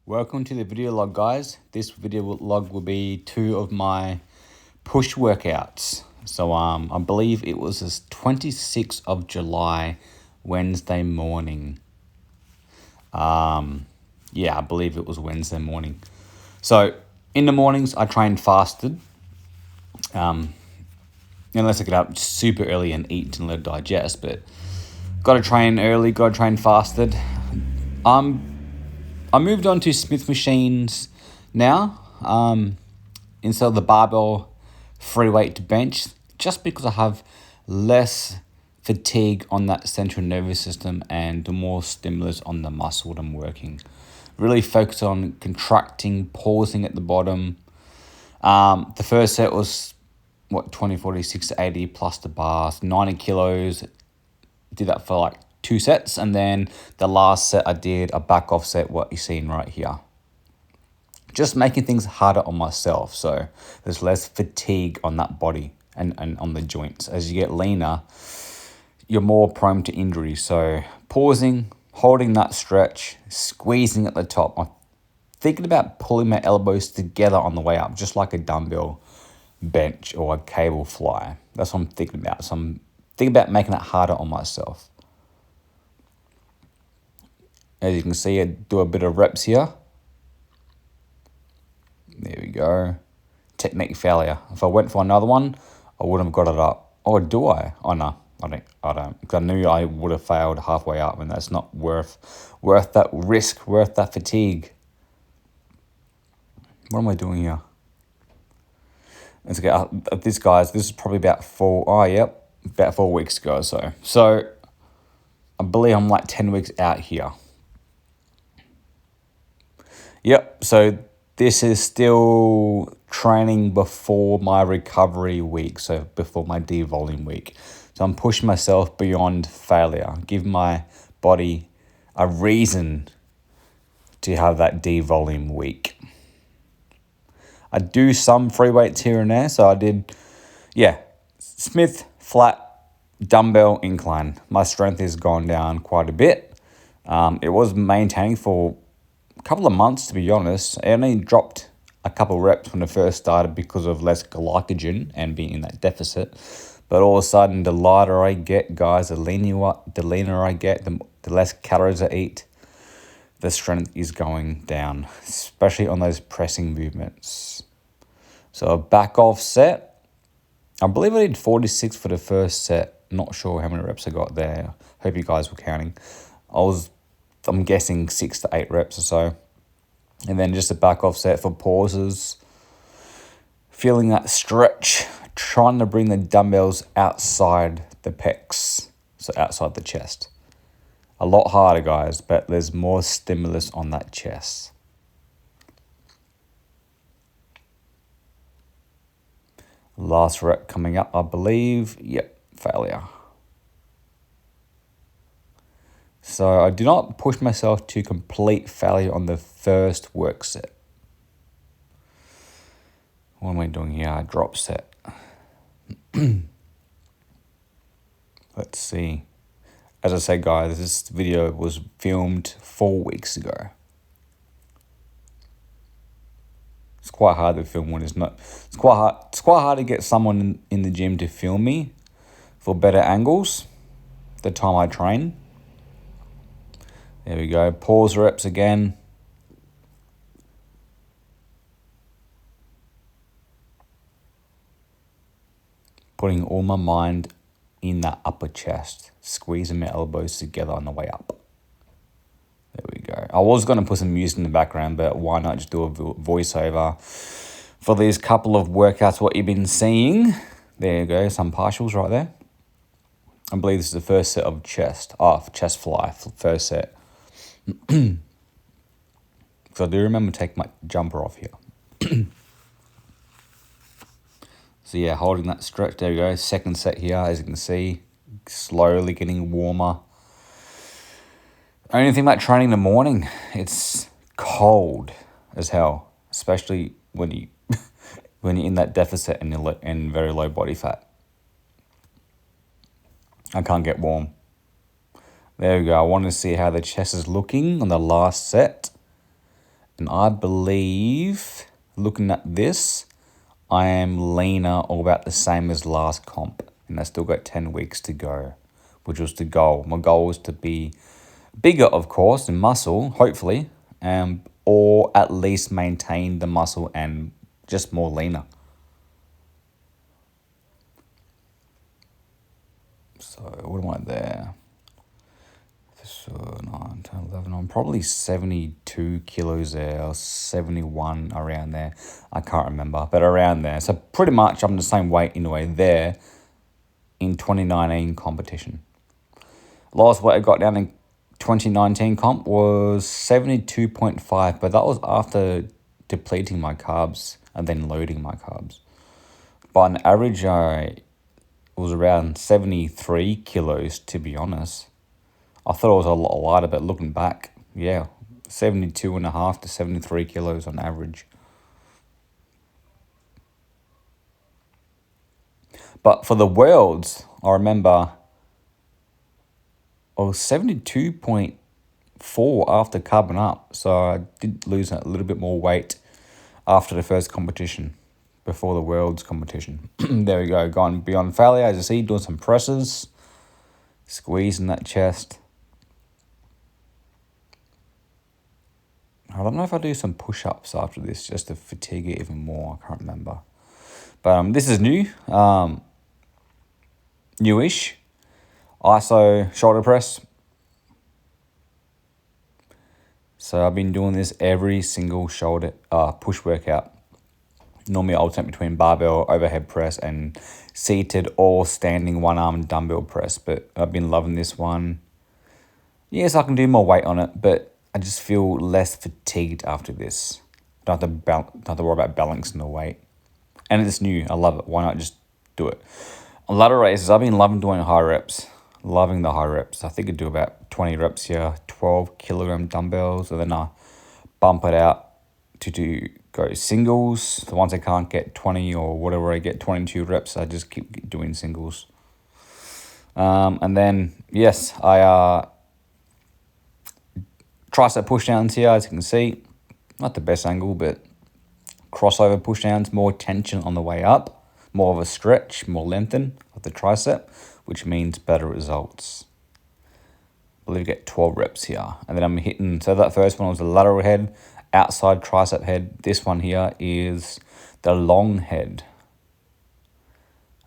Welcome to the video log, guys. This video log will be 2 of my push workouts. So I believe it was the 26th of July, Wednesday morning. Yeah, I believe it was Wednesday morning. So in the mornings I train fasted. Unless I get up super early and eat and let it digest, but gotta train early, gotta train fasted. I moved on to Smith machines now, instead of the barbell free weight to bench, just because I have less fatigue on that central nervous system and more stimulus on the muscle that I'm working. Really focus on contracting, pausing at the bottom. The first set was 20, 40, 60, 80 plus the bars, 90 kilos. Did that for like 2 sets, and then the last set I did a back off set, what you're seeing right here. Just making things harder on myself, so there's less fatigue on that body and on the joints. As you get leaner, you're more prone to injury. So pausing, holding that stretch, squeezing at the top. I'm thinking about pulling my elbows together on the way up, just like a dumbbell bench or a cable fly. That's what I'm thinking about. So I'm thinking about making it harder on myself. As you can see, I do a bit of reps here. There we go. Technique failure. If I went for another one, I wouldn't have got it up. Or do I? Oh no, I don't. Because I knew I would have failed halfway up, and that's not worth that risk, worth that fatigue. What am I doing here? Let's get this, guys. This is probably about 4 weeks ago or so. So I believe I'm like 10 weeks out here. Yep, so this is still training before my recovery week, so before my devolume week. So I'm pushing myself beyond failure, give my body a reason to have that devolume week. I do some free weights here and there, so I did, Smith, flat, dumbbell, incline. My strength has gone down quite a bit. It was maintaining for couple of months, to be honest. I only dropped a couple reps when I first started because of less glycogen and being in that deficit. But all of a sudden, the lighter I get, guys, the leaner I get, the less calories I eat, the strength is going down, especially on those pressing movements. So a back off set, I believe I did 46 for the first set. Not sure how many reps I got there. Hope you guys were counting. I'm guessing 6 to 8 reps or so. And then just a back off set for pauses. Feeling that stretch. Trying to bring the dumbbells outside the pecs. So outside the chest. A lot harder, guys, but there's more stimulus on that chest. Last rep coming up, I believe. Yep, failure. So I do not push myself to complete failure on the first work set. What am I doing here? Drop set. Let's see. As I say, guys, this video was filmed 4 weeks ago. It's quite hard to film when it's not. It's quite hard to get someone in the gym to film me for better angles the time I train. There we go. Pause reps again. Putting all my mind in that upper chest. Squeezing my elbows together on the way up. There we go. I was going to put some music in the background, but why not just do a voiceover for these couple of workouts, what you've been seeing. There you go. Some partials right there. I believe this is the first set of chest fly, first set. So I do remember taking my jumper off here. So yeah, holding that stretch. There we go. Second set here, as you can see, slowly getting warmer. Only thing about training in the morning, it's cold as hell, especially when you're in that deficit and you're in very low body fat. I can't get warm. There we go. I want to see how the chest is looking on the last set. And I believe, looking at this, I am leaner or about the same as last comp. And I still got 10 weeks to go, which was the goal. My goal was to be bigger, of course, in muscle, hopefully, or at least maintain the muscle and just more leaner. So what am I there? So 9, 10, 11, I'm probably 72 kilos there, or 71, around there. I can't remember, but around there. So pretty much I'm the same weight anyway there in 2019 competition. Last weight I got down in 2019 comp was 72.5, but that was after depleting my carbs and then loading my carbs. But on average, I was around 73 kilos, to be honest. I thought it was a lot lighter, but looking back, yeah, 72.5 to 73 kilos on average. But for the worlds, I remember I was 72.4 after carbon up. So I did lose a little bit more weight after the first competition, before the world's competition. There we go, gone beyond failure. As you see, doing some presses, squeezing that chest. I don't know if I do some push-ups after this, just to fatigue it even more. I can't remember. But this is new, newish. ISO shoulder press. So I've been doing this every single shoulder push workout. Normally I alternate between barbell, overhead press, and seated or standing one-arm dumbbell press. But I've been loving this one. Yes, I can do more weight on it, but I just feel less fatigued after this. Don't have to worry about balancing the weight. And it's new. I love it. Why not just do it? On ladder raises, I've been loving doing high reps. Loving the high reps. I think I do about 20 reps here, 12 kilogram dumbbells, and then I bump it out to go singles. So once I can't get 20 or whatever, I get 22 reps, I just keep doing singles. And then, yes, I tricep push downs here, as you can see. Not the best angle, but crossover push downs, more tension on the way up, more of a stretch, more lengthen of the tricep, which means better results. I believe I get 12 reps here. And then I'm hitting, so that first one was the lateral head, outside tricep head. This one here is the long head.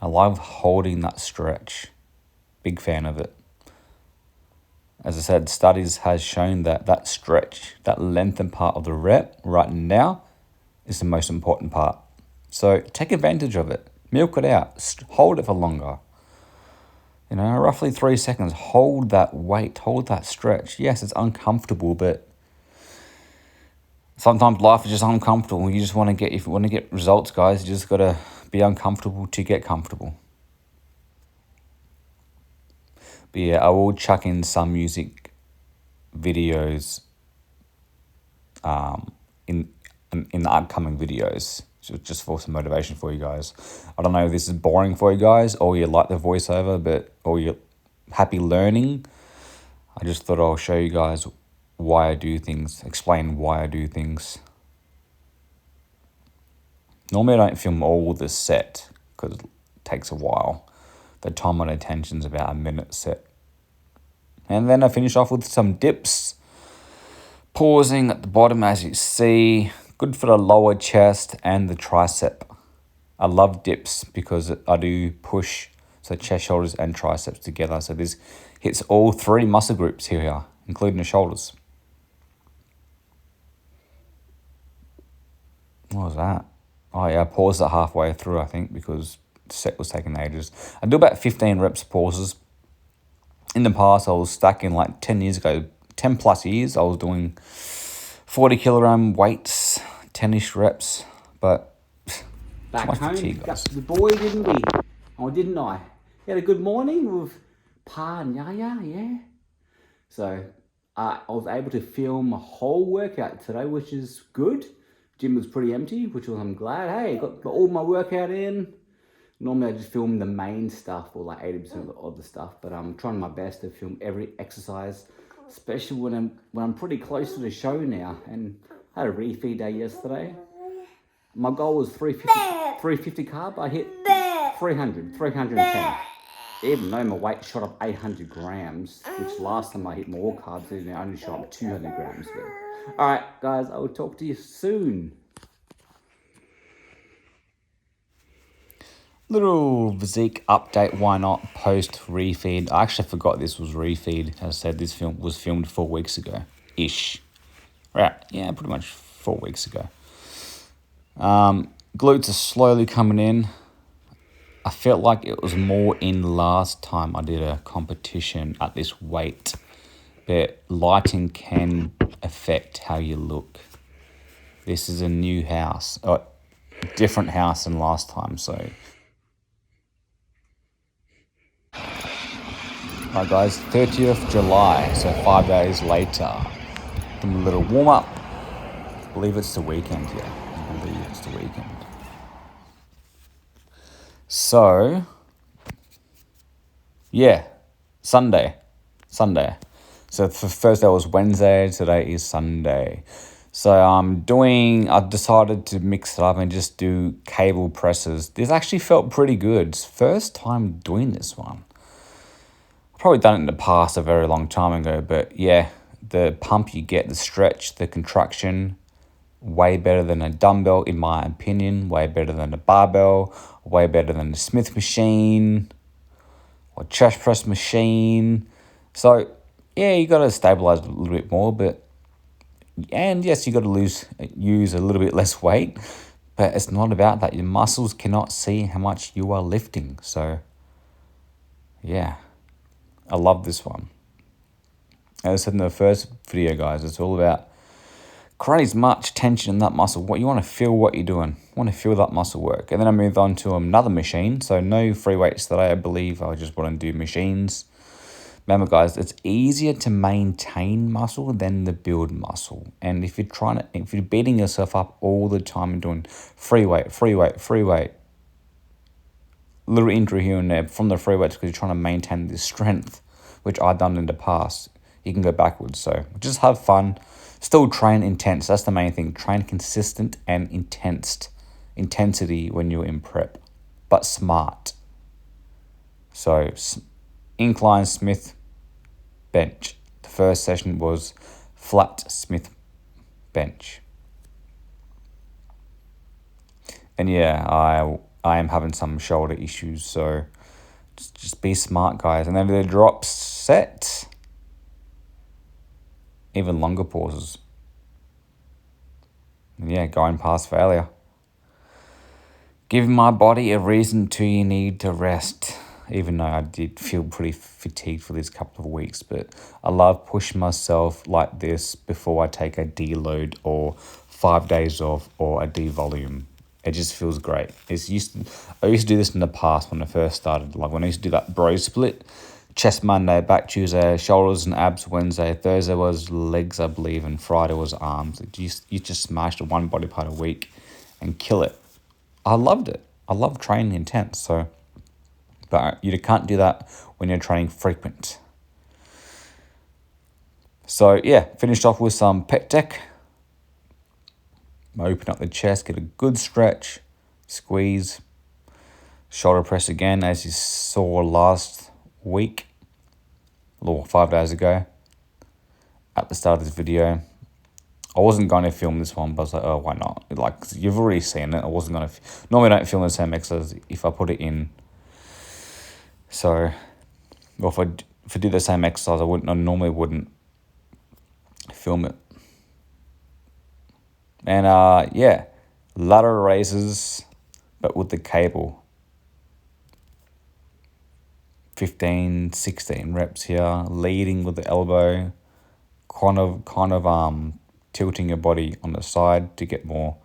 I love holding that stretch. Big fan of it. As I said, studies has shown that that stretch, that lengthened part of the rep right now is the most important part. So take advantage of it. Milk it out. Hold it for longer. You know, roughly 3 seconds. Hold that weight. Hold that stretch. Yes, it's uncomfortable, but sometimes life is just uncomfortable. You just want to get, if you want to get results, guys, you just got to be uncomfortable to get comfortable. But yeah, I will chuck in some music videos in the upcoming videos, just for some motivation for you guys. I don't know if this is boring for you guys, or you like the voiceover, or you're happy learning. I just thought I'll show you guys why I do things, explain why I do things. Normally I don't film all the set because it takes a while. The time on attention is about a minute set. And then I finish off with some dips. Pausing at the bottom, as you see. Good for the lower chest and the tricep. I love dips because I do push, so chest, shoulders, and triceps together. So this hits all three muscle groups here, including the shoulders. What was that? Oh yeah, I paused it halfway through, I think, because the set was taking ages. I do about 15 reps pauses. In the past, I was stacking like 10 years ago, 10 plus years, I was doing 40 kilogram weights, 10-ish reps, but back home, got the boy, didn't we? Or didn't I? You had a good morning with Pa and Yaya, yeah? So I was able to film a whole workout today, which is good. Gym was pretty empty, which was, I'm glad. Hey, got all my workout in. Normally I just film the main stuff, or like 80% of the other stuff, but I'm trying my best to film every exercise, especially when I'm pretty close to the show now. And I had a refeed day yesterday. My goal was 350 carb. I hit 310. Even though my weight shot up 800 grams, which last time I hit more carbs, and I only shot up 200 grams. All right, guys, I will talk to you soon. Little physique update, why not, post refeed. I actually forgot this was refeed. As I said, this film was filmed 4 weeks ago ish. Right, yeah, pretty much 4 weeks ago. Glutes are slowly coming in. I felt like it was more in last time I did a competition at this weight, but lighting can affect how you look. This is a new house, different house than last time, so. Alright guys, 30th July, so 5 days later. Give me a little warm up. I believe it's the weekend here. I believe it's the weekend. So, yeah, Sunday. So for Thursday was Wednesday, today is Sunday. So I decided to mix it up and just do cable presses. This actually felt pretty good. It's first time doing this one. I've probably done it in the past a very long time ago, but yeah, the pump you get, the stretch, the contraction, way better than a dumbbell in my opinion, way better than a barbell, way better than the Smith machine or chest press machine. So yeah, you got to stabilize a little bit more, and yes, you got to use a little bit less weight, but it's not about that. Your muscles cannot see how much you are lifting. So yeah, I love this one. As I said in the first video, guys, it's all about creating as much tension in that muscle. What you want to feel what you're doing. You want to feel that muscle work. And then I moved on to another machine. So no free weights today, I believe. I just want to do machines. Remember, guys, it's easier to maintain muscle than to build muscle. And if you're beating yourself up all the time and doing free weight, little injury here and there from the free weights because you're trying to maintain this strength, which I've done in the past, you can go backwards. So just have fun. Still train intense. That's the main thing. Train consistent and intensity when you're in prep, but smart. So incline Smith bench. The first session was flat Smith bench. And yeah, I am having some shoulder issues, so just be smart, guys. And then the drop set, even longer pauses. And yeah, going past failure. Giving my body a reason to need to rest, even though I did feel pretty fatigued for these couple of weeks. But I love pushing myself like this before I take a deload or 5 days off or a devolume. It just feels great. I used to do this in the past when I first started. Like when I used to do that bro split, chest Monday, back Tuesday, shoulders and abs Wednesday, Thursday was legs, I believe, and Friday was arms. You just smash one body part a week and kill it. I loved it. I love training intense. So, but you can't do that when you're training frequent. So yeah, finished off with some pec deck. Open up the chest, get a good stretch, squeeze, shoulder press again, as you saw last week, or 5 days ago, at the start of this video. I wasn't going to film this one, but I was like, oh, why not? Like, you've already seen it. I wasn't going to... Normally, I don't film the same exercise if I put it in. So, or if I do the same exercise, I normally wouldn't film it. And yeah, ladder raises, but with the cable. 15, 16 reps here, leading with the elbow, kind of tilting your body on the side to get more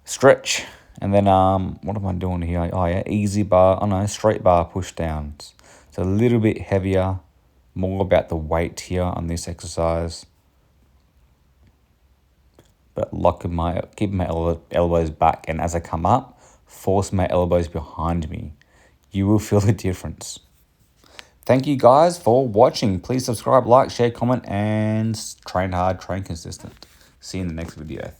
stretch. And then what am I doing here? Oh yeah, straight bar push downs. It's a little bit heavier, more about the weight here on this exercise. But keeping my elbows back, and as I come up, force my elbows behind me. You will feel the difference. thank you guys for watching. Please subscribe, like, share, comment, and train hard, train consistent. See you in the next video.